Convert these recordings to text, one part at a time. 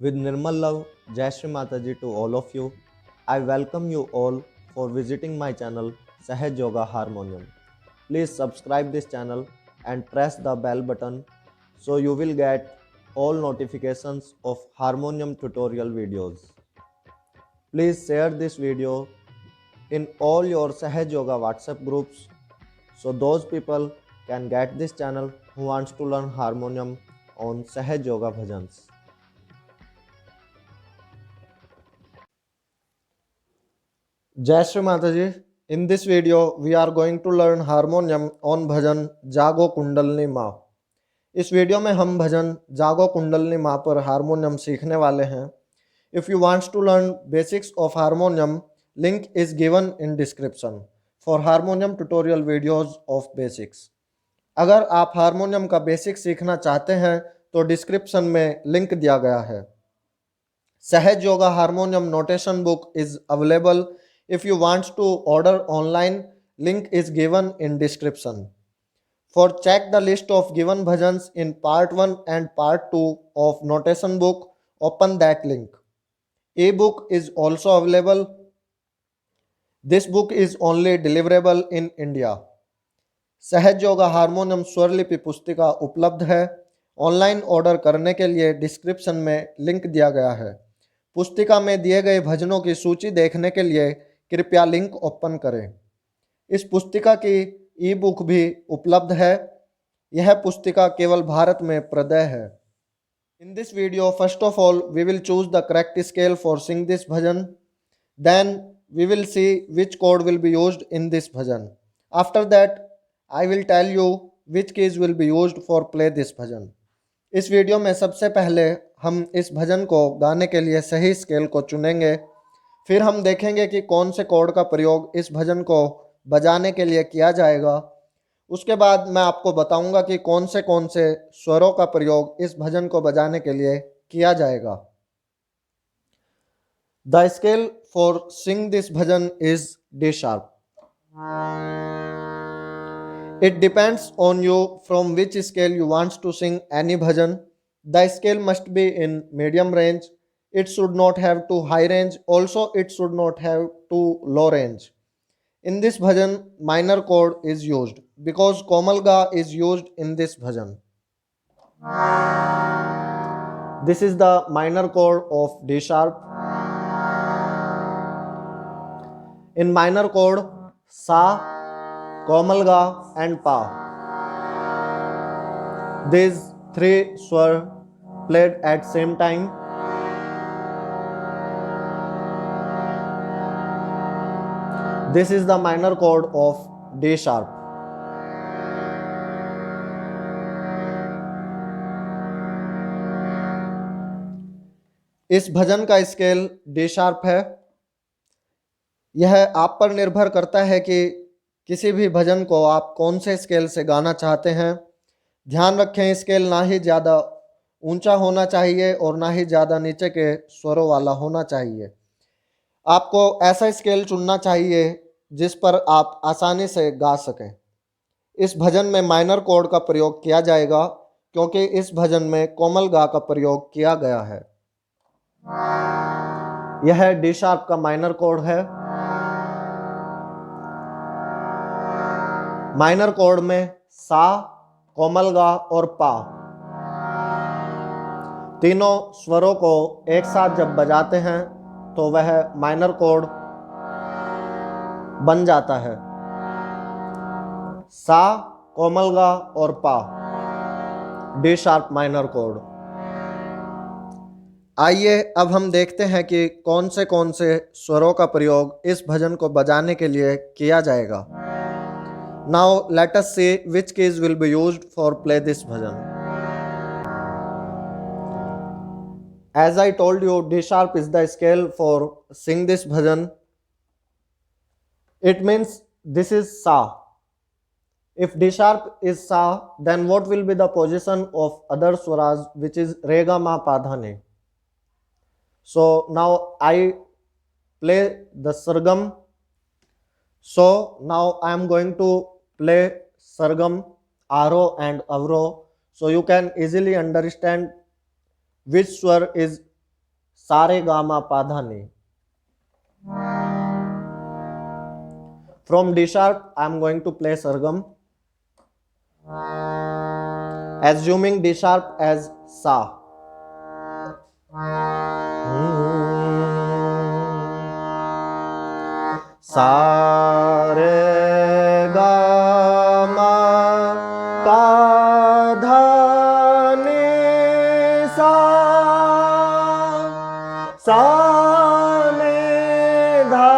With Nirmal love, Jai Shri Mataji to all of you. I welcome you all for visiting my channel Sahaj Yoga Harmonium. Please subscribe this channel and press the bell button so you will get all notifications of harmonium tutorial videos. Please share this video in all your Sahaj Yoga WhatsApp groups so those people can get this channel who wants to learn harmonium on Sahaj Yoga Bhajans. Jai Shri Mataji. In this video, we are going to learn harmonium on भजन जागो कुंडलनी माँ. इस वीडियो में हम भजन जागो कुंडलनी माँ पर harmonium सीखने वाले हैं. If you want to learn basics of harmonium, link is given in description for harmonium tutorial videos of basics. अगर आप हारमोनियम का बेसिक सीखना चाहते हैं तो डिस्क्रिप्शन में लिंक दिया गया है. सहज yoga harmonium notation book is available. If you want to order online, link is given in description. For check the list of given bhajans in part 1 and part 2 of notation book, open that link. E-book is also available. This book is only deliverable in India. सहज yoga harmonium स्वरलिपि पुस्तिका उपलब्ध है. Online order करने के लिए description में link दिया गया है. पुस्तिका में दिए गए भजनों की सूची देखने के लिए कृपया लिंक ओपन करें. इस पुस्तिका की ई बुक भी उपलब्ध है. यह पुस्तिका केवल भारत में प्रदय है. In this video first of all we will choose the correct scale for sing this bhajan. Then we will see which कोड will be used in this bhajan. After that I will tell you which keys will be used for play this bhajan. इस वीडियो में सबसे पहले हम इस भजन को गाने के लिए सही स्केल को चुनेंगे. फिर हम देखेंगे कि कौन से कोड का प्रयोग इस भजन को बजाने के लिए किया जाएगा. उसके बाद मैं आपको बताऊंगा कि कौन से स्वरों का प्रयोग इस भजन को बजाने के लिए किया जाएगा. The scale for sing this bhajan is D sharp. It depends on you from which scale you want to sing any bhajan. The scale must be in medium range. It should not have too high range. Also, it should not have too low range. In this bhajan, minor chord is used because Komal Ga is used in this bhajan. This is the minor chord of D sharp. In minor chord, Sa, Komal Ga and Pa. These three swar played at same time. This is the minor chord of D sharp. इस भजन का scale D sharp है. यह आप पर निर्भर करता है कि किसी भी भजन को आप कौन से स्केल से गाना चाहते हैं. ध्यान रखें स्केल ना ही ज़्यादा ऊंचा होना चाहिए और ना ही ज़्यादा नीचे के स्वरों वाला होना चाहिए. आपको ऐसा स्केल चुनना चाहिए जिस पर आप आसानी से गा सकें. इस भजन में माइनर कोड का प्रयोग किया जाएगा क्योंकि इस भजन में कोमल गा का प्रयोग किया गया है. यह डी शार्प का माइनर कोड है. माइनर कोड में सा, कोमल गा और पा तीनों स्वरों को एक साथ जब बजाते हैं तो वह माइनर कोड बन जाता है. सा, कोमल गा और पा, डी शार्प माइनर कोड. आइए अब हम देखते हैं कि कौन से स्वरों का प्रयोग इस भजन को बजाने के लिए किया जाएगा. Now let us see which keys will be used for play this bhajan. As I told you, D sharp is the scale for sing this bhajan. It means this is Sa. If D sharp is Sa, then what will be the position of other swaras, which is Re, Ga, Ma, Pa, Dha, Ni. So now I play the sargam. So now I am going to play sargam, aro and avro, so you can easily understand which swar is sa re ga ma pa dha ni. From D sharp, I am going to play Sargam, assuming D sharp as Sa. Sa re ga ma pa dha ni sa. Sa ni dha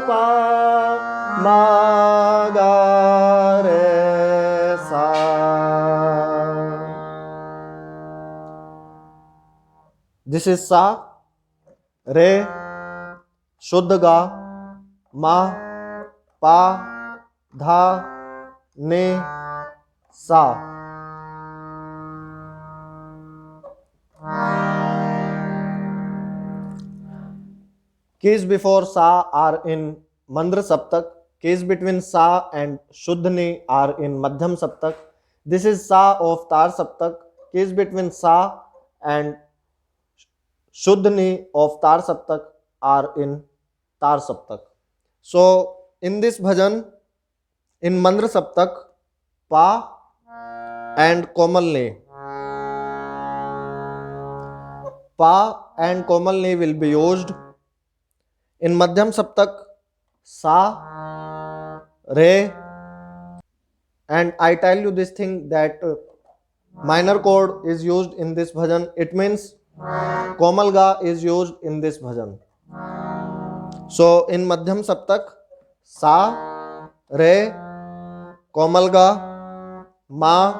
pa ma ga re sa. This is Sa, Re, शुद्ध गा, मा, पा, धा, ने, सा. Keys before Sa are in Mandra Saptak. Keys between Sa and Shuddhni are in Madhyam Saptak. This is Sa of Tar Saptak. Keys between Sa and Shuddhni of Tar Saptak are in Tar Saptak. So in this bhajan, in Mandra Saptak, Pa and Komalni, Pa and Komalni will be used. In Madhyam Saptak, Sa, Re, and I tell you this thing that minor chord is used in this bhajan. It means Komal Ga is used in this bhajan. So in Madhyam Saptak, Sa, Re, Komal Ga, Ma,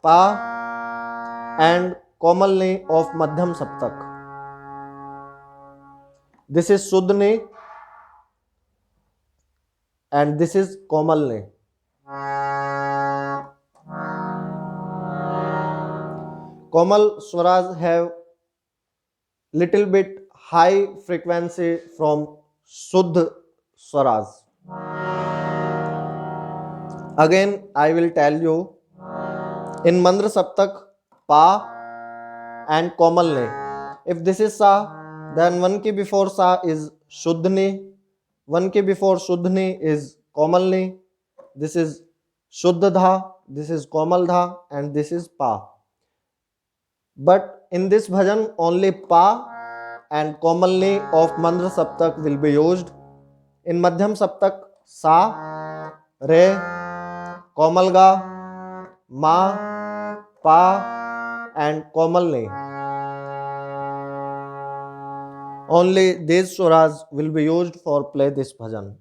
Pa and Komalni of Madhyam Saptak. This is Shuddhni and this is Komalni. Komal swaras have little bit high frequency from Shuddh swaras. Again, I will tell you, in Mandra Saptak, Pa and Komalni. If this is Sa, then one key before Sa is Shuddhni, one key before Shuddhni is Komalni. This is Shuddha Dha, this is Komal Dha, and this is Pa. But in this bhajan, only Pa and Komalni of Mandra Saptak will be used. In Madhyam Saptak, Sa, Re, Komal Ga, Ma, Pa and Komalni. Only these swaras will be used for play this bhajan.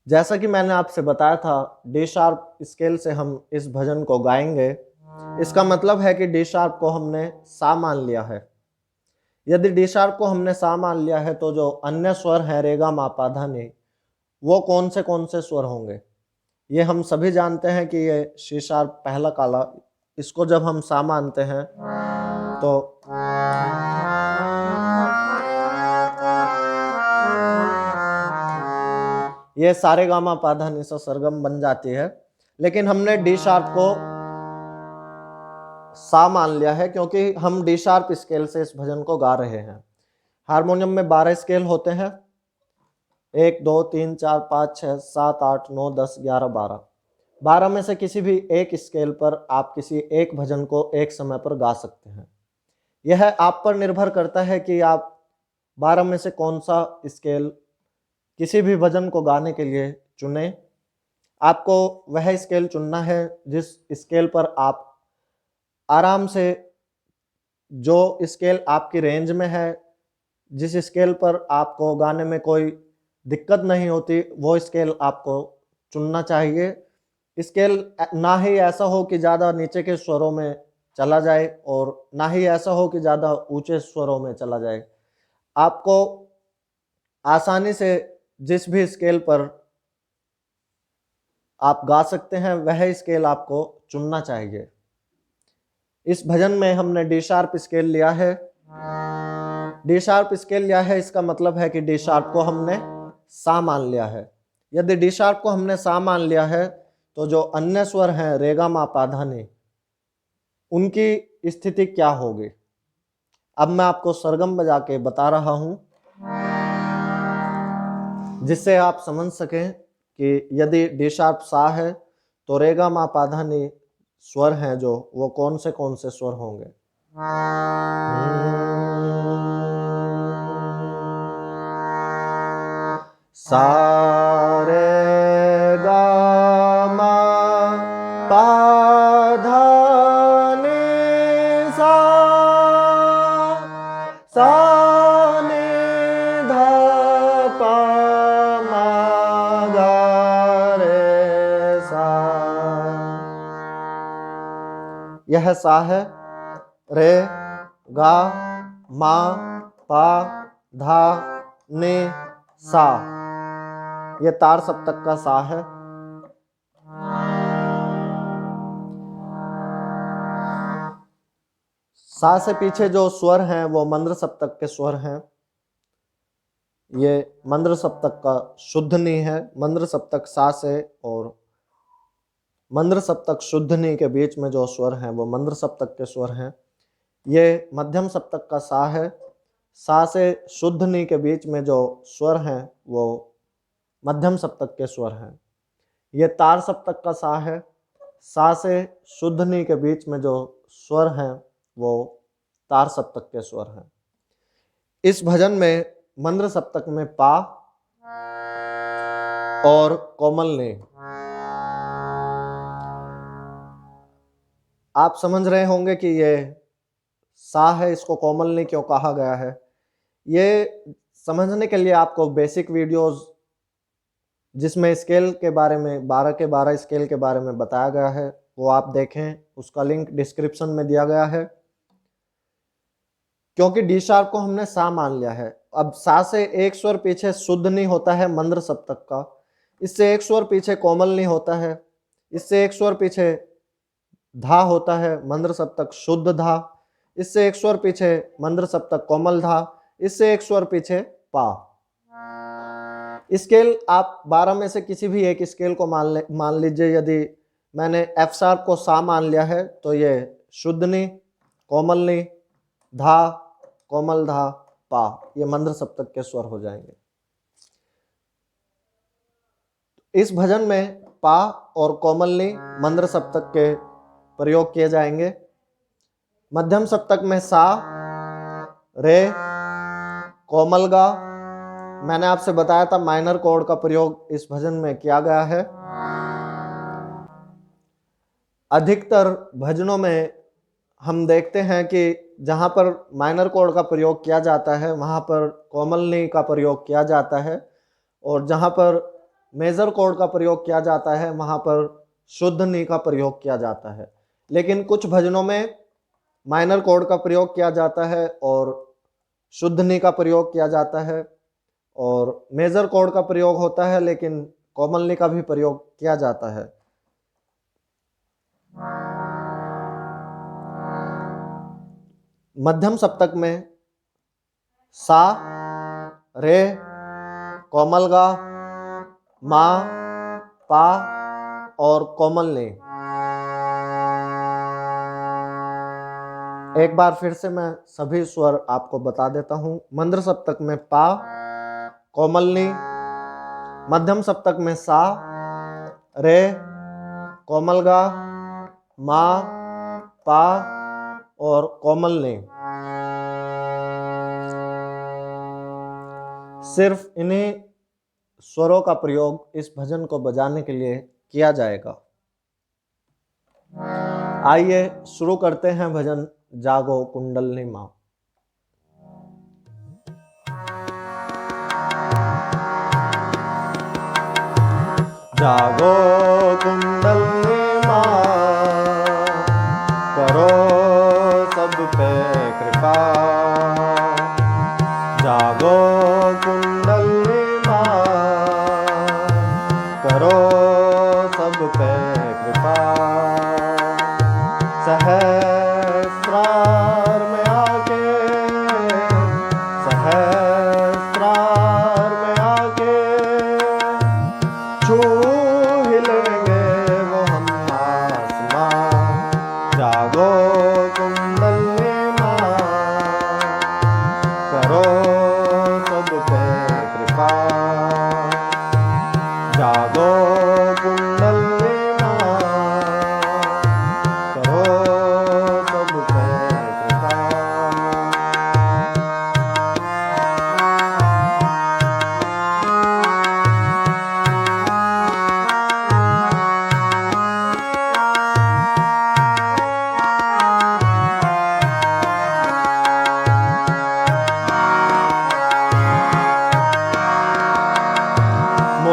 जैसा कि मैंने आपसे बताया था, D sharp scale से हम इस भजन को गाएंगे. इसका मतलब है कि डी शार्प को हमने सा मान लिया है. यदि डी शार्प को हमने सा मान लिया है तो जो अन्य स्वर हैं रे गा मा पा धा नी, वो कौन से स्वर होंगे? ये हम सभी जानते हैं कि ये सी शार्प पहला काला, इसको जब हम सा मानते हैं तो ये सारे गामा पा धा नी सा सरगम बन जाती है. लेकिन हमने डी शार्प को सा मान लिया है क्योंकि हम डी शार्प स्केल से इस भजन को गा रहे हैं. हारमोनियम में 12 स्केल होते हैं, 1 2 3 4 5 6 7 8 9 10 11 12. 12 में से किसी भी एक स्केल पर आप किसी एक भजन को एक समय पर गा सकते हैं. यह आप पर निर्भर करता है कि आप 12 में से कौन सा स्केल किसी भी भजन को गाने के लिए चुने. आपको वह स्केल चुनना है जिस स्केल पर आप आराम से, जो स्केल आपकी रेंज में है, जिस स्केल पर आपको गाने में कोई दिक्कत नहीं होती, वो स्केल आपको चुनना चाहिए. स्केल ना ही ऐसा हो कि ज़्यादा नीचे के स्वरों में चला जाए और ना ही ऐसा हो कि ज़्यादा ऊंचे स्वरों में चला जाए. आपको आसानी से जिस भी स्केल पर आप गा सकते हैं वह स्केल आपको चुनना चाहिए. इस भजन में हमने डी शार्प स्केल लिया है. डी शार्प स्केल लिया है, इसका मतलब है कि डी शार्प को हमने सा मान लिया है. यदि डी शार्प को हमने सा मान लिया है तो जो अन्य स्वर हैं रे गा मा पा धा नी, उनकी स्थिति क्या होगी? अब मैं आपको सरगम बजा के बता रहा हूं, जिससे आप समझ सकें कि यदि डी शार्प सा है तो रे गा मा पा धा नी स्वर हैं जो वो कौन से स्वर होंगे। सा रे गा मा पा धा नी सा, सा नी धा पा मा गा रे सा। यह सा है। रे गा मा पा धा नी सा, ये तार सप्तक का सा है। सा से पीछे जो स्वर हैं वो मंद्र सप्तक के स्वर हैं। ये मंद्र सप्तक का शुद्ध नी है। मंद्र सप्तक सा से और मंद्र सप्तक शुद्ध नी के बीच में जो स्वर हैं वो मंद्र सप्तक के स्वर हैं। ये मध्यम सप्तक का सा है। सा से शुद्ध नी के बीच में जो स्वर हैं वो मध्यम सप्तक के स्वर हैं। ये तार सप्तक का सा है। सा से शुद्ध नी के बीच में जो स्वर हैं वो तार सप्तक के स्वर हैं। इस भजन में मंद्र सप्तक में पा और कोमल नी। आप समझ रहे होंगे कि ये सा है, इसको कोमल नी क्यों कहा गया है। ये समझने के लिए आपको बेसिक वीडियोस जिसमें स्केल के बारे में 12 के 12 स्केल के बारे में बताया गया है वो आप देखें, उसका लिंक डिस्क्रिप्शन में दिया गया है। क्योंकि डी शार्प को हमने सा मान लिया है, अब सा से एक स्वर पीछे शुद्ध नी होता है मंद्र सप्तक का, इससे एक स्वर पीछे कोमल नी होता है, इससे एक स्वर पीछे धा होता है मंद्र सप्तक शुद्ध धा, इससे एक स्वर पीछे मंद्र सप्तक कोमल धा, इससे एक स्वर पीछे पा। स्केल आप 12 में से किसी भी एक स्केल को मान लीजिए। यदि मैंने एफ शार्प को सा मान लिया है तो ये शुद्ध नी, कोमल नी, धा, कोमल धा, पा, ये मंद्र सप्तक के स्वर हो जाएंगे। इस भजन में पा और कोमल नी मंद्र सप्तक के प्रयोग किए जाएंगे। मध्यम सप्तक में सा, रे, कोमल गा। मैंने आपसे बताया था माइनर कोड का प्रयोग इस भजन में किया गया है। अधिकतर भजनों में हम देखते हैं कि जहाँ पर माइनर कोड का प्रयोग किया जाता है वहाँ पर कोमल नी का प्रयोग किया जाता है, और जहाँ पर मेजर कोड का प्रयोग किया जाता है वहाँ पर शुद्ध नी का प्रयोग किया जाता है। लेकिन कुछ भजनों में माइनर कोड का प्रयोग किया जाता है और शुद्ध नी का प्रयोग किया जाता है, और मेजर कोड का प्रयोग होता है लेकिन कोमल नी का भी प्रयोग किया जाता है। मध्यम सप्तक में सा, रे, कोमल गा, मा, पा और कोमल नी। एक बार फिर से मैं सभी स्वर आपको बता देता हूं। मंद्र सप्तक में पा, कोमल नी, मध्यम सप्तक में सा, रे, कोमल गा, मा, पा और कोमल नी। सिर्फ इन्हीं स्वरों का प्रयोग इस भजन को बजाने के लिए किया जाएगा। आइए शुरू करते हैं भजन जागो कुंडलनी माँ। जागो कुंडलनी माँ, करो सब पे कृपा। जागो कुंडलनी माँ, करो सब पे कृपा। सहस्रार में आके, सहस्रार में आके छू हिलेंगे वो हम आसमां। जागो कुंडलनी माँ,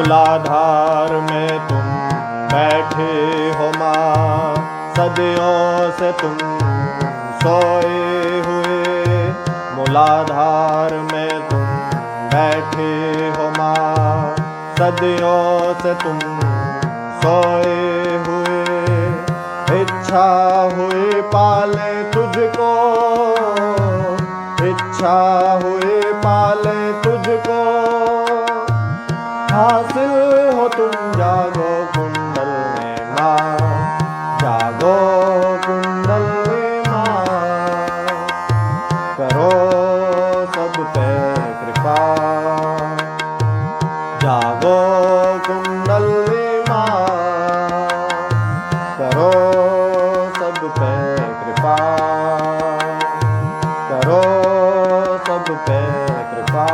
मूलाधार में तुम बैठे हो माँ, सदियों से तुम सोए हुए। मूलाधार में तुम बैठे हो माँ, सदियों से तुम सोए हुए। इच्छा हुई पाले तुझको, इच्छा हुई पाले तुझको, हासिल हो तुम जागो कुंडलनी माँ, जागो कुंडलनी माँ। करो सब पे कृपा, जागो कुंडलनी माँ। करो सब पे कृपा, करो सब पे कृपा,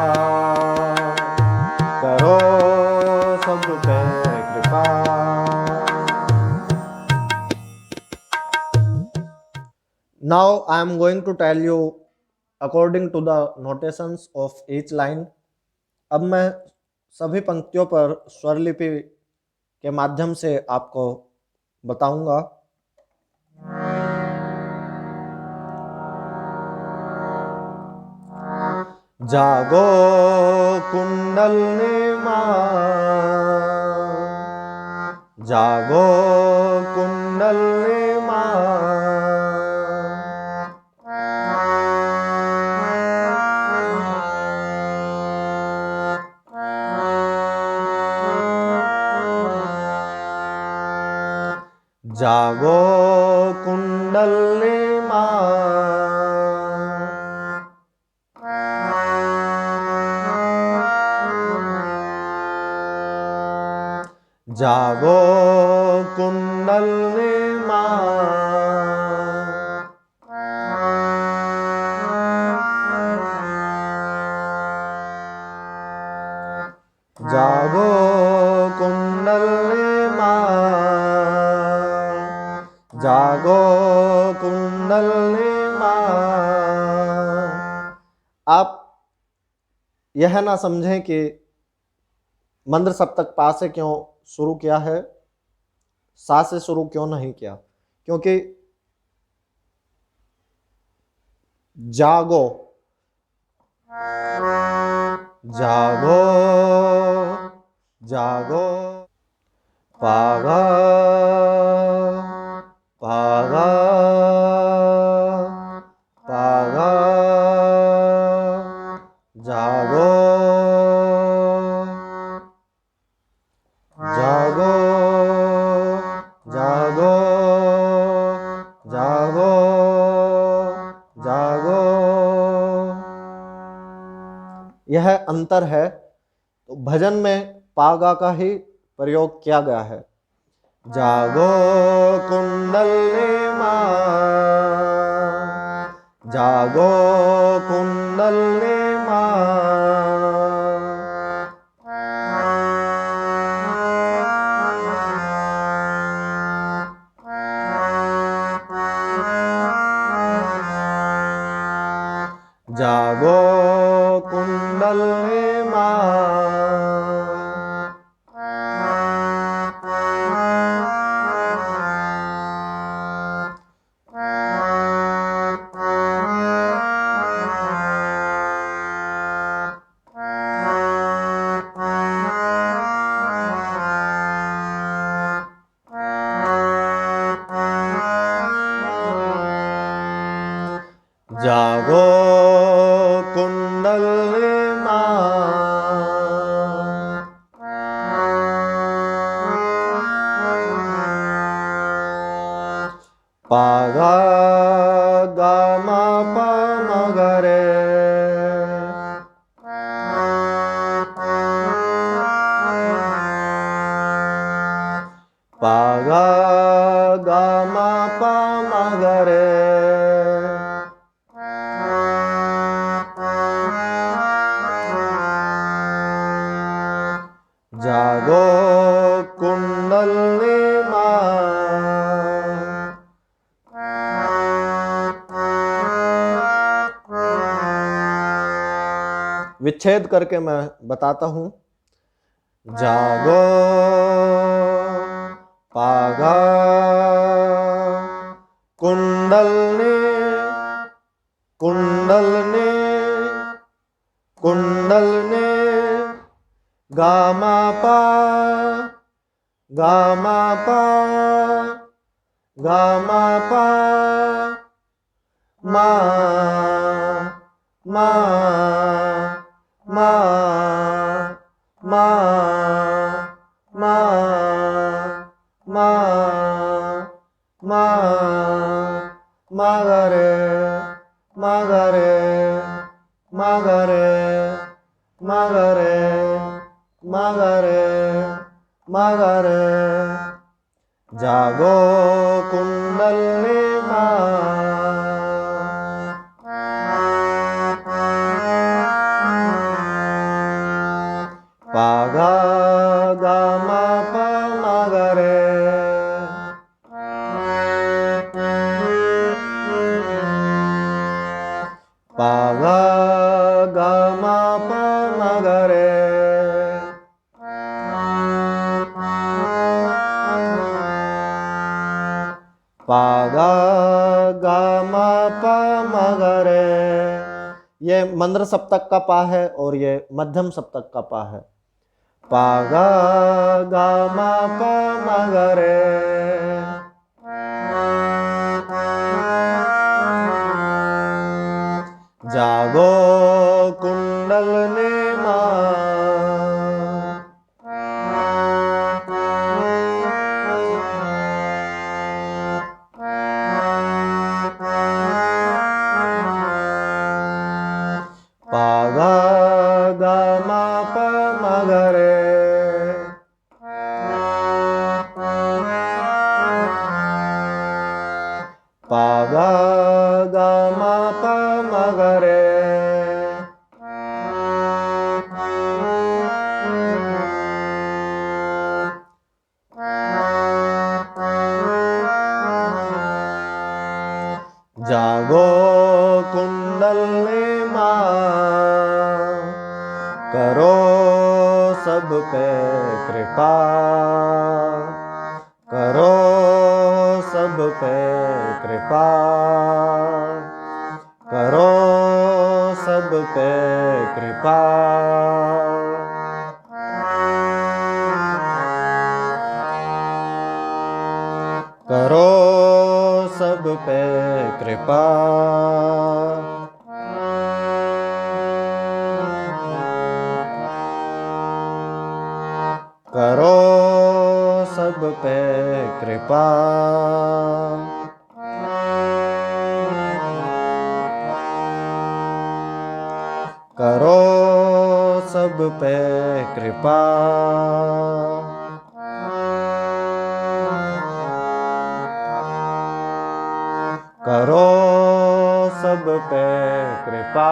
करो सब पे कृपा। Now I am going to tell you according to the notations of each line. अब मैं सभी पंक्तियों पर स्वरलिपि के माध्यम से आपको बताऊंगा। जागो कुंडलनी माँ, जागो कुंडलनी माँ। जागो कुंडलनी माँ, जागो कुंडलनी माँ। जागो कुंडलनी माँ, जागो कुंडलनी माँ। आप यह ना समझें कि मंत्र सप्तक पा से क्यों शुरू किया है, सा से शुरू क्यों नहीं किया, क्योंकि जागो, जागो, जागो, पागा, पागा, पागा, जागो, जागो, जागो, जागो, जागो। यह अंतर है। तो भजन में पागा का ही प्रयोग किया गया है। जागो कुंडलनी माँ, जागो कुंडलनी माँ। जागो कुंडलनी माँ। जागो कुंडलनी माँ, पागा गा मा पा मा गा रे, पागा गा मा पा मा गा रे। जागो कुंडलनी माँ, विच्छेद करके मैं बताता हूं। जागो पागा कुंडलनी कुंडलनी कुंडलनी गामा पा गामा पा गामा पा मा मा मा मा मा मा मा मगरे मगरे मगरे मगरे मगरे मगरे जागो कुंडलनी माँ पागा गामा पा मगरे पागा गामा पा मगरे पागा गामा पा मगरे। ये मंद्र सप्तक का पा है और ये मध्यम सप्तक का पा है। पागा गामा पा मगरे जागो कुंडलनी माँ पागा गामा पा मगरे पागा गामा पा मगरे जागो कुंडलनी माँ करो सब पे कृपा करो सब पे कृपा करो सब पे कृपा करो सब पे कृपा करो सब पे कृपा करो सब पे कृपा करो सब पे कृपा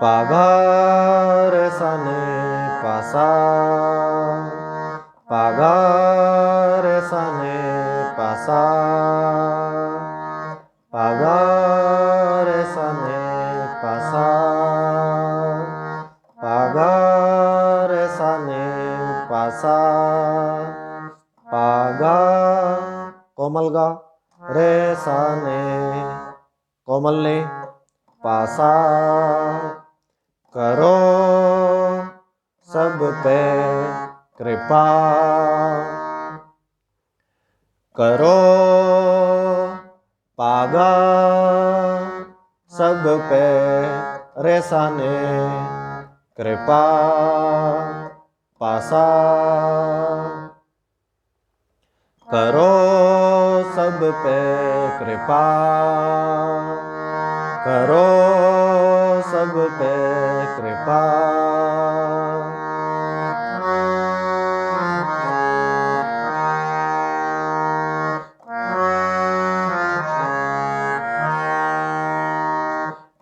पागा रे सने पासा पागा रे सने पासा पागा रे सने पासा पागा रे सने पासा पागा कोमल गा रे सने कोमल ने पासा करो सब पे कृपा करो पागा सब पे रेसाने कृपा पासा करो सब पे कृपा करो सब पे कृपा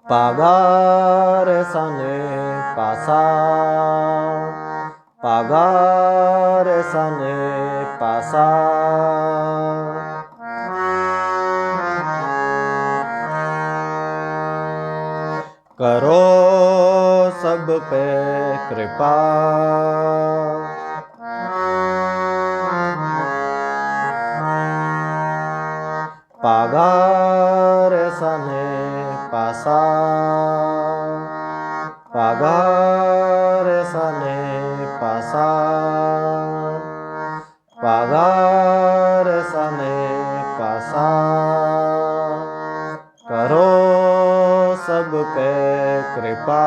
पागा रे सने पासा पागा रे सने पासा करो सब पे कृपा। पागार सने पासा, पागार सने पासा, पागार सने पासा। करो सब पे कृपा।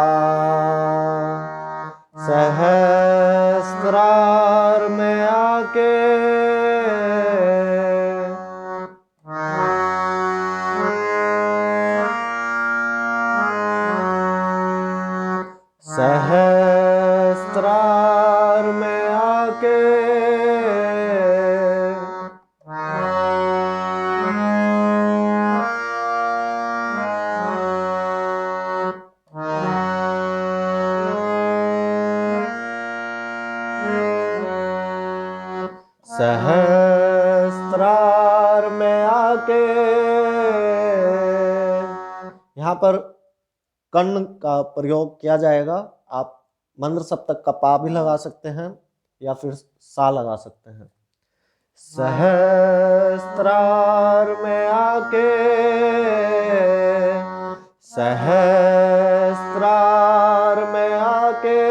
सहस्त्रार में आके सहस्त्रार में आके सहस्त्रार में आके, यहाँ पर कर्ण का प्रयोग किया जाएगा। आप मंत्र सप्तक का पा भी लगा सकते हैं या फिर सा लगा सकते हैं। सहस्त्रार में आके, सहस्त्रार में आके,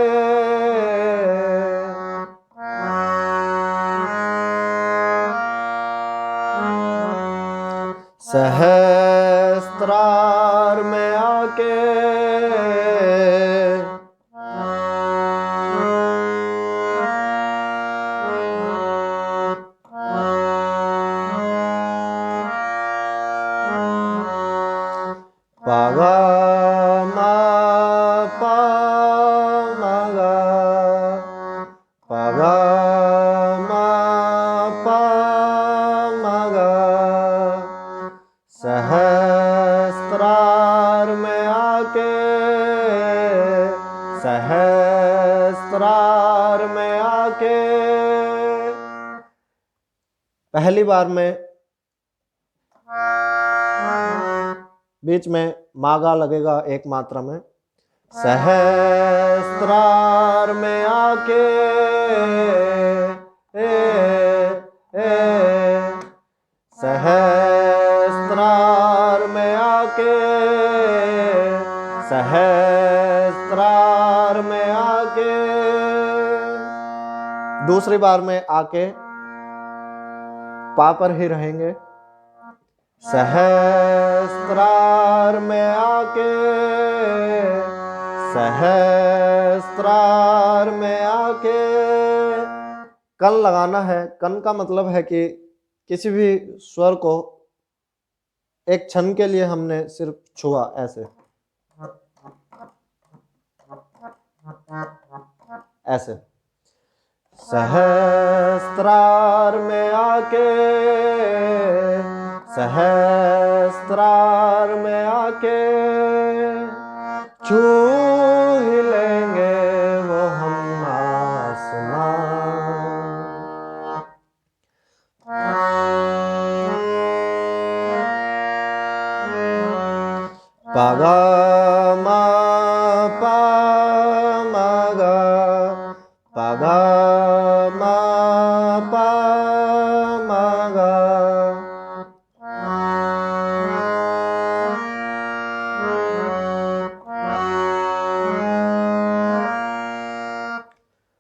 सहस्त्रार में आके, पागा मा पा मगा, पागा मा पा मगा। सहस्त्रार में आके, सहस्त्रार में आके। पहली बार में बीच में मागा लगेगा एक मात्रा में। सहस्त्रार में आके सहस्त्रार में आके, सहस्त्रार में आके। दूसरी बार में आके पा पर ही रहेंगे। सहस्त्रार में आके, सहस्त्रार में आके। कन लगाना है। कन का मतलब है कि किसी भी स्वर को एक क्षण के लिए हमने सिर्फ छुआ, ऐसे ऐसे। सहस्त्रार में आके, सहस्त्रार में आके। छू ही लेंगे वो हम आसमां। पागा मा पा मगा, पागा मा पा मगा।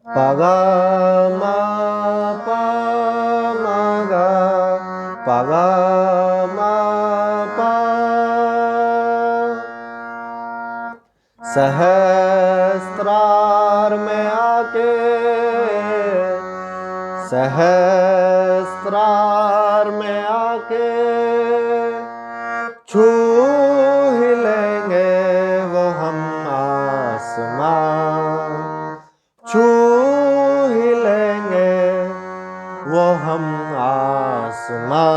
पागा मा पा मगा, पागा मा पा। सहस्त्रार में आके, सहस्त्रार में आके। छू ही लेंगे वो हम आसमां, छू ही लेंगे वो हम आसमां।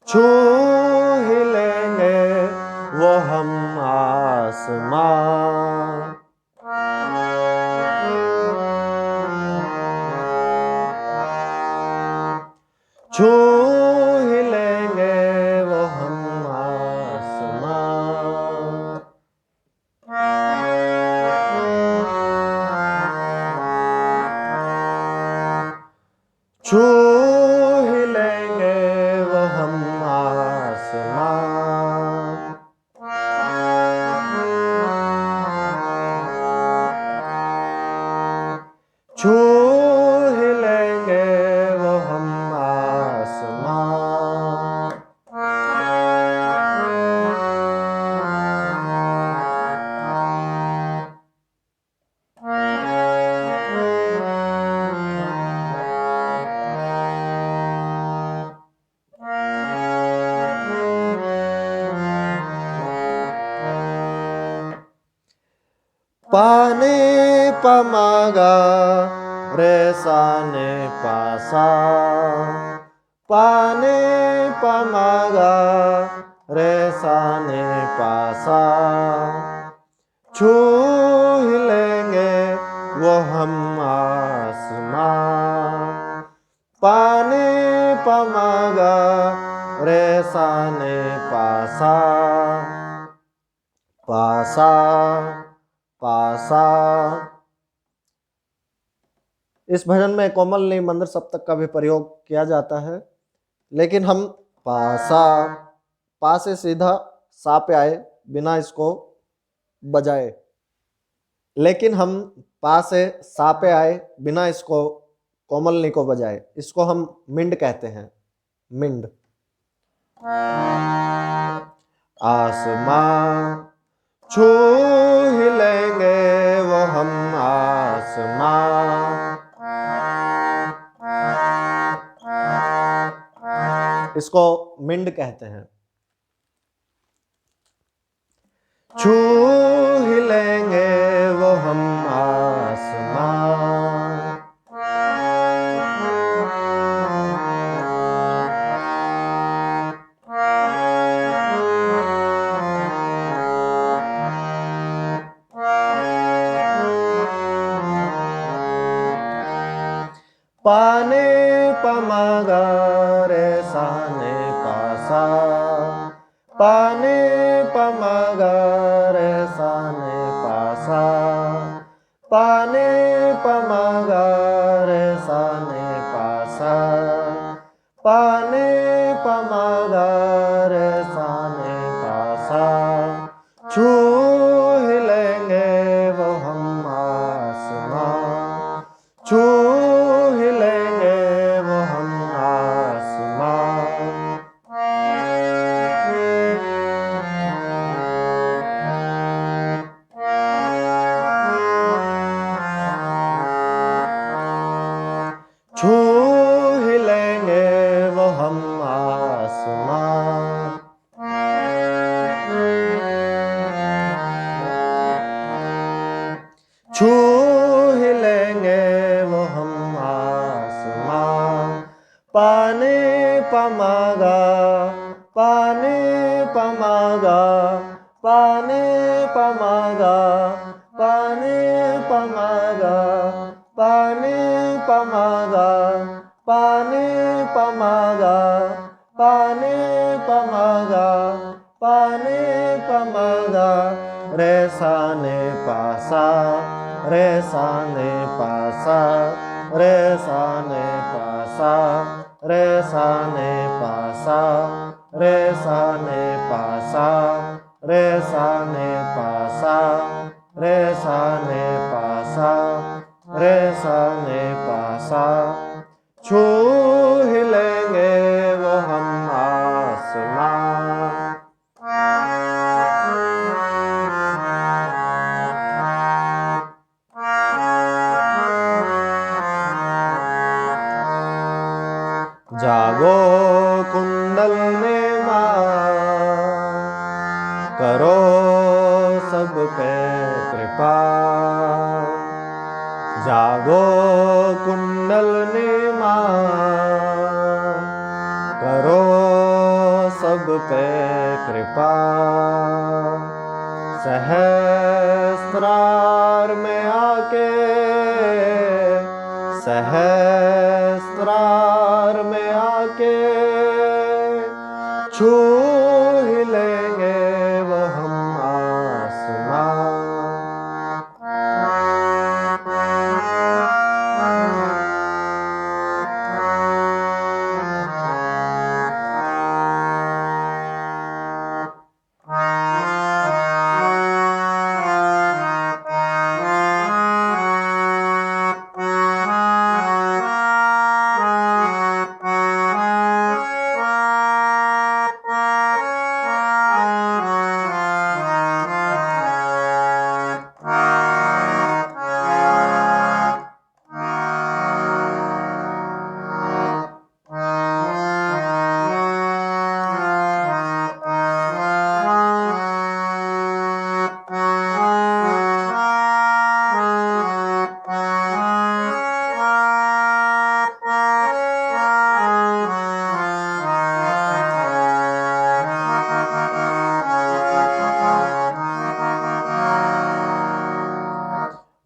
छू ही लेंगे वो हम आसमां। छू पाने पमागा रे साने पासा, पाने पमागा रे साने पासा, छू ही लेंगे वो हम आसमां। पाने पमागा रे साने पासा, पासा पासा। इस भजन में कोमल नी मंद्र सप्तक का भी प्रयोग किया जाता है, लेकिन हम पासा, पा से सीधा सा पे आए बिना इसको बजाए, लेकिन हम पा से सा पे आए बिना इसको कोमल नी को बजाए, इसको हम मिंड कहते हैं, मिंड। आसमां छू ही लेंगे वो हम आसमां, इसको मिंड कहते हैं। छू ही लेंगे वो हम आसमां। पाने पमागा रे साने पासा, पाने पमागा रे साने पासा, पाने पमागा रे साने पासा, पाने पमागा रे साने पासा, छू ही लेंगे वो हम आसमां, छू ही लेंगे वो हम आसमां। छू ही लेंगे वो हम आसमां। छू ही लेंगे वो हम आसमां। पाने पमागा, पाने पमागा, पाने पमागा, पाने पमागा, पाने पमागा, पाने पमागा, पाने पमागा, पाने पमागा, रे साने पासा, रे साने पासा, रे साने पासा, रे साने पासा, रे साने पासा, रे साने पासा, रे साने पासा, रे साने पासा, छू ही लेंगे वो हम आसमां। जागो कुंडलनी माँ, करो सब पे कृपा। जागो कुंडलनी माँ, करो सब पे कृपा। सहस्त्रार में आके, सहस्त्रार में आके, छू ही लेंगे वो हम आसमां।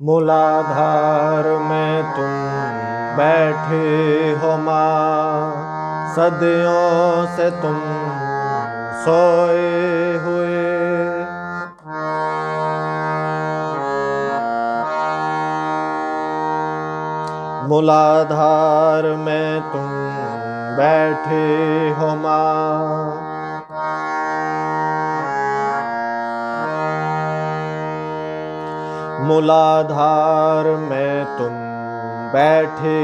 मूलाधार में तुम बैठे हो माँ, सदियों से तुम सोए हुए। मूलाधार में तुम बैठे हो माँ, मूलाधार में तुम बैठे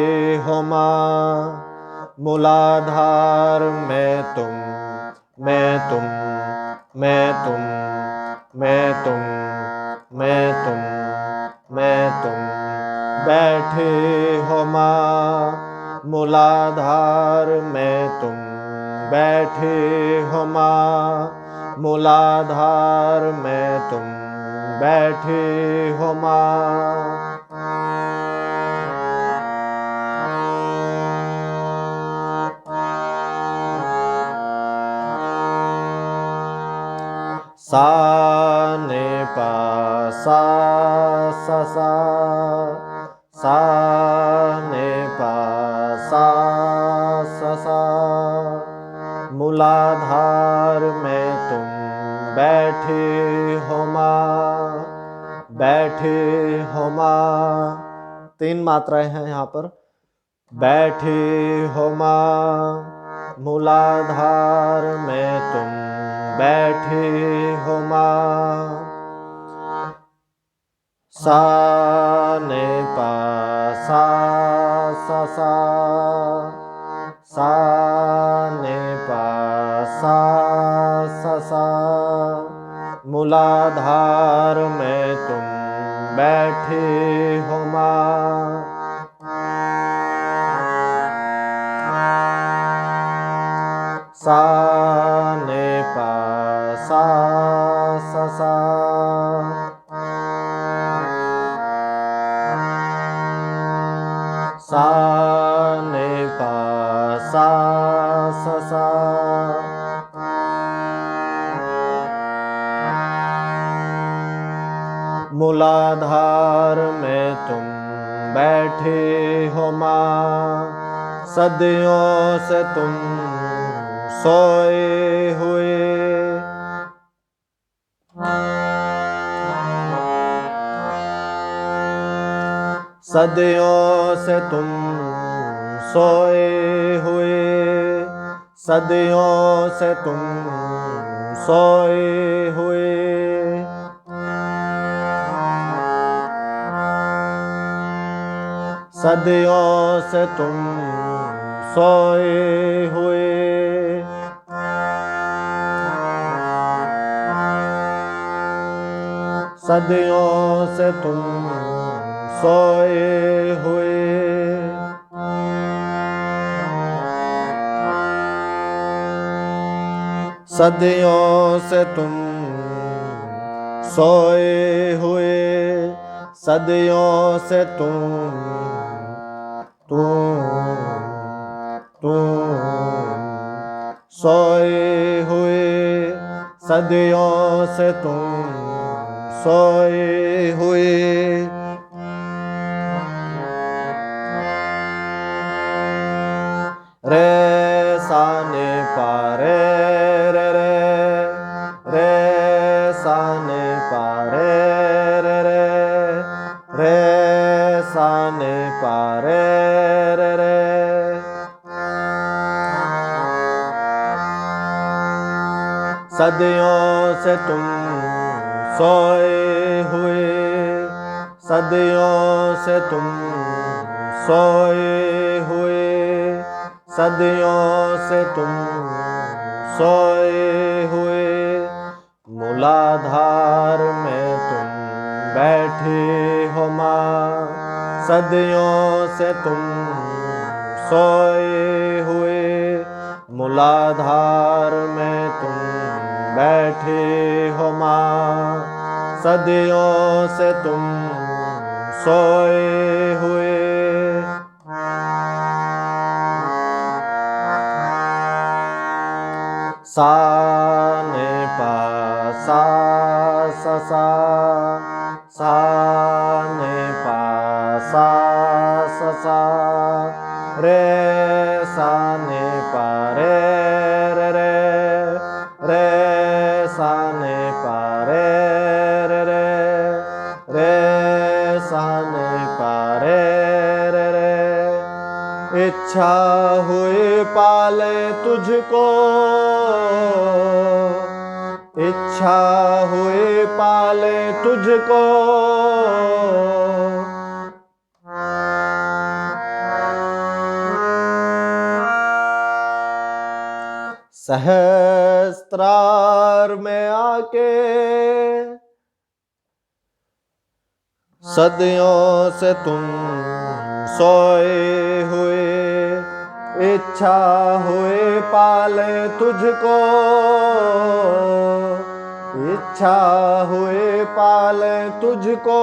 हो माँ, मूलाधार में तुम, मैं तुम, मैं तुम, मैं तुम, मैं तुम, मैं तुम बैठे हो माँ, मूलाधार में तुम बैठे हो माँ, मूलाधार में तुम बैठे हो माँ। सा ने पा सा सा सा, सा ने पा सा सा सा, मूलाधार में तुम बैठे हो माँ, बैठे हो माँ। 3 मात्राएं हैं यहाँ पर। बैठे हो माँ, मूलाधार में तुम बैठे हो माँ, सा ने पा सा सा सा, सा ने पा सा सा सा, मूलाधार में तुम बैठे हो माँ, सा ने पा सा सा सा, सा ने पा सा सा सा, मूलाधार में तुम बैठे हो माँ, सदियों से तुम सोए हुए। सदियों से तुम सोए हुए, सदियों से तुम सोए हुए। सदियों से तुम सोए हुए, सदियों से तुम सोए हुए। सदियों से तुम सोए हुए, सदियों से तुम सोए हुए, सदियों से तुम सोए हुए। रे सा ने पा रे रे रे, रे सा ने पा रे रे रे, रे सा ने पा रे रे रे। सदियों से तुम सोए हुए, सदियों से तुम सोए हुए, सदियों से तुम सोए हुए। मूलाधार में तुम बैठे हो माँ, सदियों से तुम सोए हुए। मूलाधार में तुम बैठे हो माँ, सदियों से तुम सोए हुए। सा ने पा सा सा सा, सा ने सा रे सा ने पा रे रे रे रे सा ने पा रे रे रे रे सा ने पा रे रे रे। इच्छा हुई पाले तुझको, इच्छा हुई पाले तुझको, सहस्त्रार में आके सदियों से तुम सोए हुए, इच्छा हुए पाले तुझको, इच्छा हुए पाले तुझको।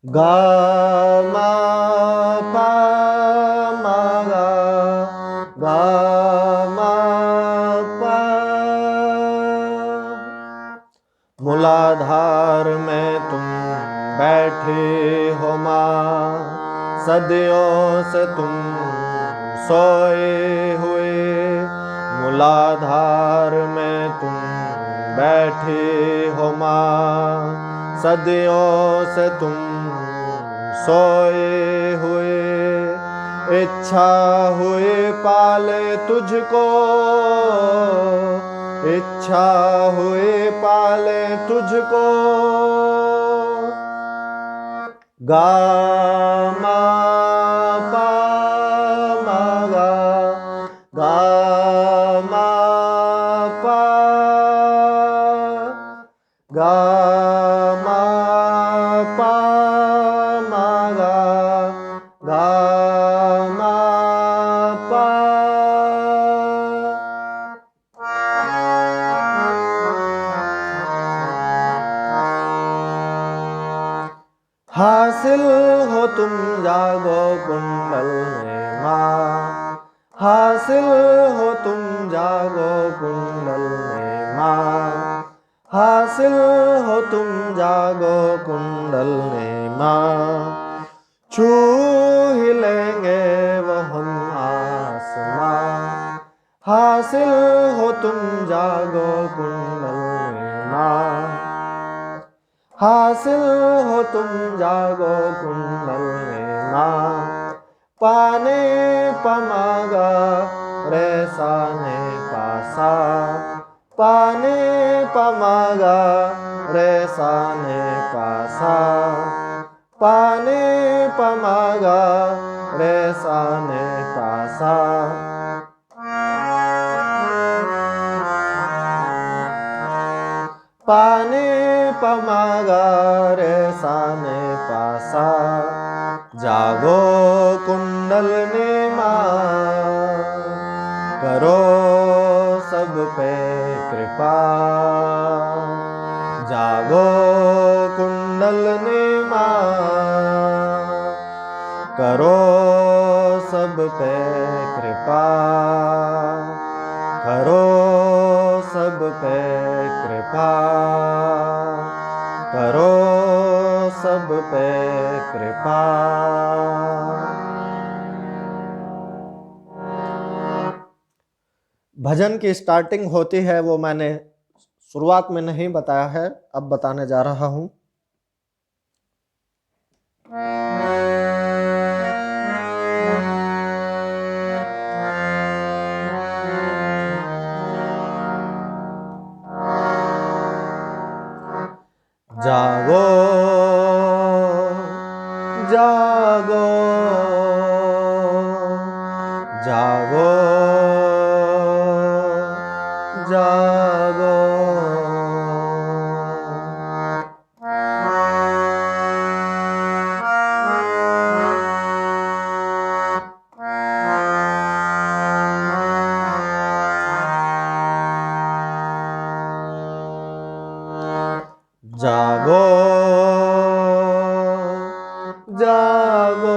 गा मा पा मा गा मा पा। मूलाधार में तुम बैठे हो माँ, सदियों से तुम सोए हुए, मूलाधार में तुम बैठे हो माँ, सदियों से तुम सोए हुए, इच्छा हुई पाले तुझको, इच्छा हुई पाले तुझको। गा मा पा मा गा मा पा गा मा पा मा गा मा पा। हासिल हो तुम जागो कुंडल में माँ, हासिल हो तुम जागो कुंडल में माँ, हासिल हो तुम जागो कुंडल में माँ। छू ही लेंगे वो हम आसमां, हासिल हो तुम जागो कुंडल में माँ, हासिल हो तुम जागो कुंडल में माँ। पाने पमागा रे साने पासा, पाने पमागा रे साने पासा, पाने पमागा रे साने पासा। पाने पमागा रे साने पासा। जागो कुंडल ने माँ, करो सब पे कृपा। जागो कुंडल ने माँ, करो सब पे कृपा, करो सब पे कृपा, करो सब पे कृपा। भजन की स्टार्टिंग होती है वो मैंने शुरुआत में नहीं बताया है, अब बताने जा रहा हूं। जागो जागो जागो जागो। जागो जागो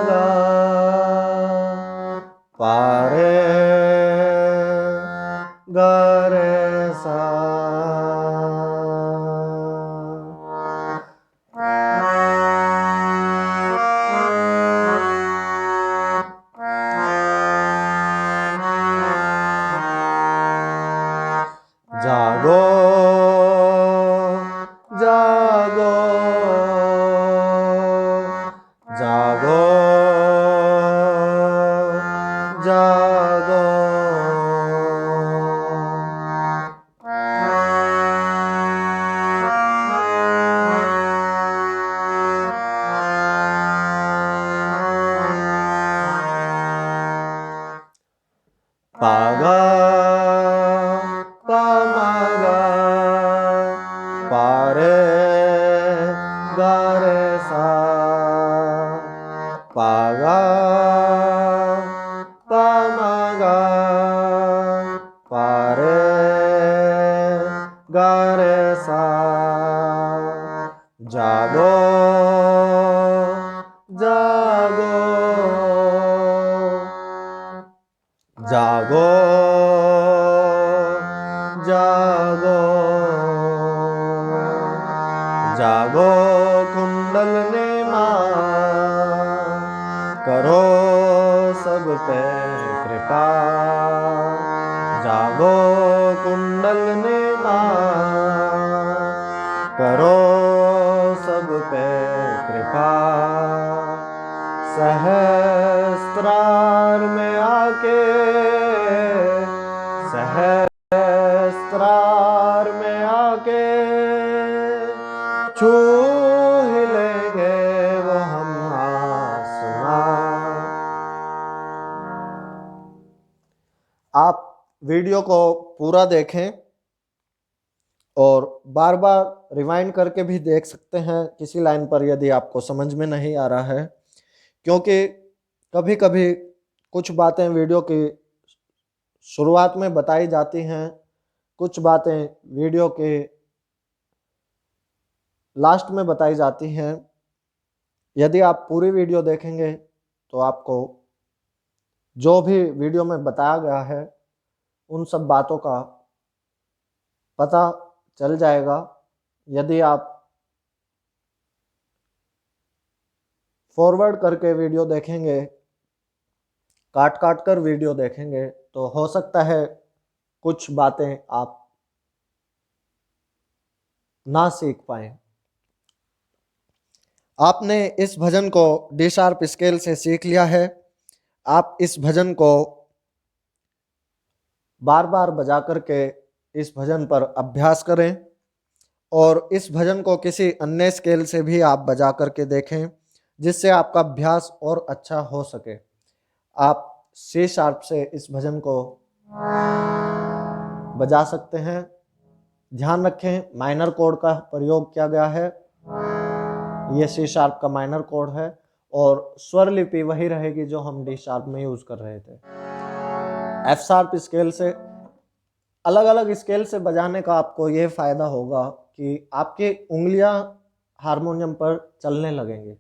गा पारे गा रे सा जागो जागो जागो जागो पागा पामागा पारे गा रे सा पागा पामागा पारे गा रे सा जागो जागो जागो जागो जागो कुंडलनी माँ करो सब पे कृपा जागो कुंडलनी माँ करो सब पे कृपा सहस्त्रार में आके सहस्त्रार में आके छू ही लेंगे वो हम आसमां। आप वीडियो को पूरा देखें और बार बार रिवाइंड करके भी देख सकते हैं किसी लाइन पर यदि आपको समझ में नहीं आ रहा है, क्योंकि कभी कभी कुछ बातें वीडियो की शुरुआत में बताई जाती हैं, कुछ बातें वीडियो के लास्ट में बताई जाती हैं। यदि आप पूरी वीडियो देखेंगे तो आपको जो भी वीडियो में बताया गया है उन सब बातों का पता चल जाएगा। यदि आप फॉरवर्ड करके वीडियो देखेंगे, काट काट कर वीडियो देखेंगे, तो हो सकता है कुछ बातें आप ना सीख पाएं। आपने इस भजन को डी शार्प स्केल से सीख लिया है। आप इस भजन को बार बार बजा करके इस भजन पर अभ्यास करें और इस भजन को किसी अन्य स्केल से भी आप बजा करके देखें, जिससे आपका अभ्यास और अच्छा हो सके। आप सी शार्प से इस भजन को बजा सकते हैं। ध्यान रखें, माइनर कोड का प्रयोग किया गया है। ये सी शार्प का माइनर कोड है और स्वर लिपि वही रहेगी जो हम डी शार्प में यूज कर रहे थे। एफ शार्प स्केल से अलग अलग स्केल से बजाने का आपको ये फायदा होगा कि आपकी उंगलियां हारमोनियम पर चलने लगेंगी,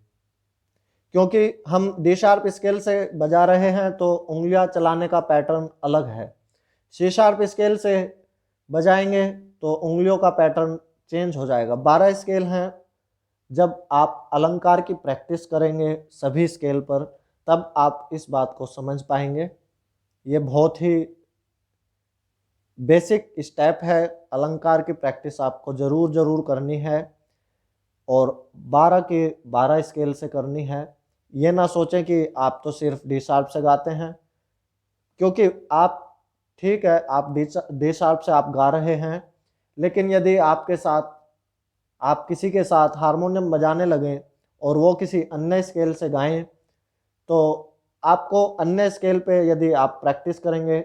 क्योंकि हम डी शार्प स्केल से बजा रहे हैं तो उंगलियां चलाने का पैटर्न अलग है। सी शार्प स्केल से बजाएंगे तो उंगलियों का पैटर्न चेंज हो जाएगा। 12 स्केल हैं। जब आप अलंकार की प्रैक्टिस करेंगे सभी स्केल पर, तब आप इस बात को समझ पाएंगे। ये बहुत ही बेसिक स्टेप है। अलंकार की प्रैक्टिस आपको ज़रूर करनी है और 12 के 12 स्केल से करनी है। ये ना सोचें कि आप तो सिर्फ डी शार्प से गाते हैं, क्योंकि आप ठीक है, आप डी शार्प से आप गा रहे हैं, लेकिन यदि आपके साथ आप किसी के साथ हारमोनियम बजाने लगें और वो किसी अन्य स्केल से गाएं, तो आपको अन्य स्केल पे यदि आप प्रैक्टिस करेंगे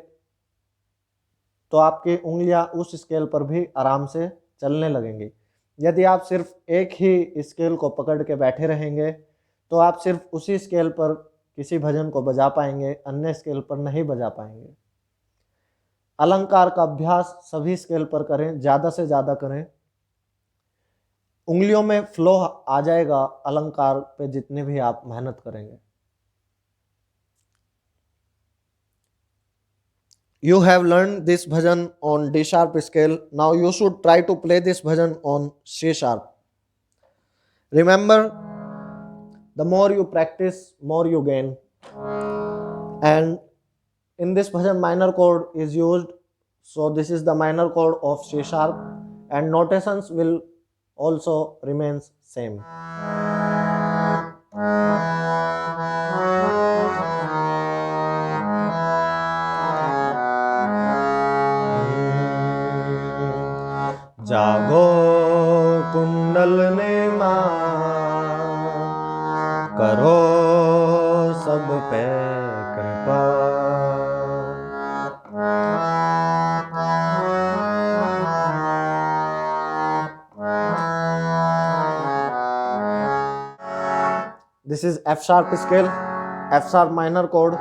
तो आपकी उंगलियां उस स्केल पर भी आराम से चलने लगेंगी। यदि आप सिर्फ एक ही स्केल को पकड़ के बैठे रहेंगे तो आप सिर्फ उसी स्केल पर किसी भजन को बजा पाएंगे, अन्य स्केल पर नहीं बजा पाएंगे। अलंकार का अभ्यास सभी स्केल पर करें, ज़्यादा से ज़्यादा करें उंगलियों में फ्लो आ जाएगा अलंकार पे जितने भी आप मेहनत करेंगे। You have learned this bhajan on D sharp scale. Now you should try to play this bhajan on C sharp. Remember, the more you practice, more you gain. And in this bhajan, minor chord is used. So this is the minor chord of C sharp, and notations will also remains same. जागो कुंडलनी माँ, करो सब पे कृपा। This is F sharp scale, F sharp minor chord.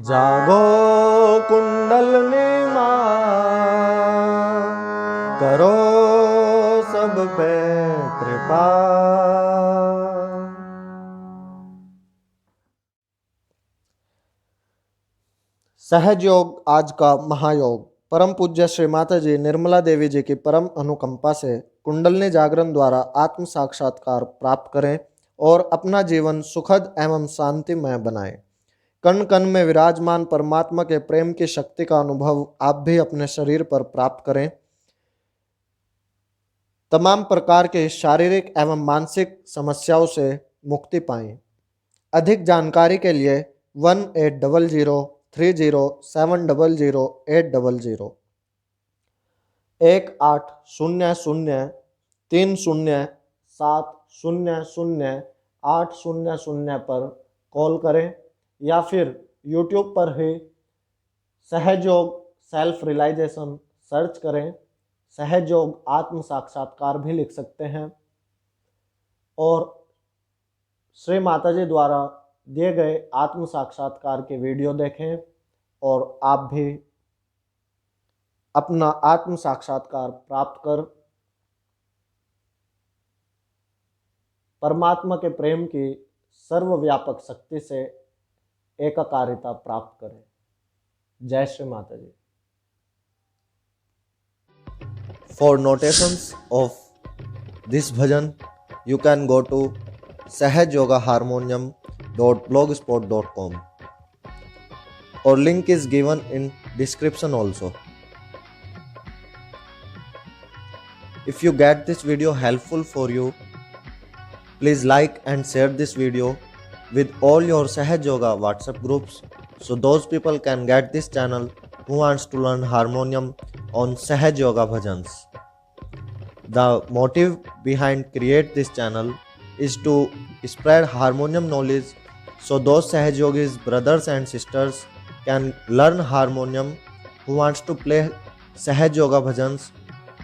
जागो कुंडलनी माँ, करो सब पे कृपा। सहज योग आज का महायोग। परम पूज्य श्री माता जी निर्मला देवी जी की परम अनुकंपा से कुंडलनी जागरण द्वारा आत्म साक्षात्कार प्राप्त करें और अपना जीवन सुखद एवं शांतिमय बनाएं। कण कण में विराजमान परमात्मा के प्रेम की शक्ति का अनुभव आप भी अपने शरीर पर प्राप्त करें। तमाम प्रकार के शारीरिक एवं मानसिक समस्याओं से मुक्ति पाएं। अधिक जानकारी के लिए 180030700800 180030700800 पर कॉल करें या फिर YouTube पर ही सहज योग सेल्फ रियलाइजेशन सर्च करें। सहज योग आत्म साक्षात्कार भी लिख सकते हैं और श्री माता जी द्वारा दिए गए आत्म साक्षात्कार के वीडियो देखें और आप भी अपना आत्म साक्षात्कार प्राप्त कर परमात्मा के प्रेम की सर्वव्यापक शक्ति से एकाकारिता प्राप्त करें। जय श्री माता जी। For notations of this bhajan, you can go to sahajyogaharmonium.blogspot.com or link is given in description also. If you get this video helpful for you, please like and share this video with all your Sahaj Yoga WhatsApp groups so those people can get this channel who wants to learn harmonium on Sahaj Yoga bhajans. The motive behind create this channel is to spread harmonium knowledge so those Sahaj Yogis brothers and sisters can learn harmonium who wants to play Sahaj Yoga bhajans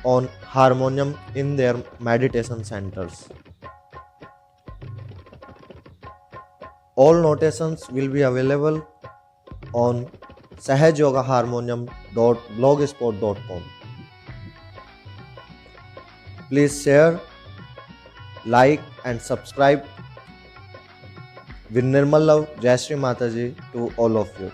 on harmonium in their meditation centers. All notations will be available on sahajyogaharmonium.blogspot.com. Please share, like and subscribe. With Nirmal love, Jai Shri Mataji to all of you.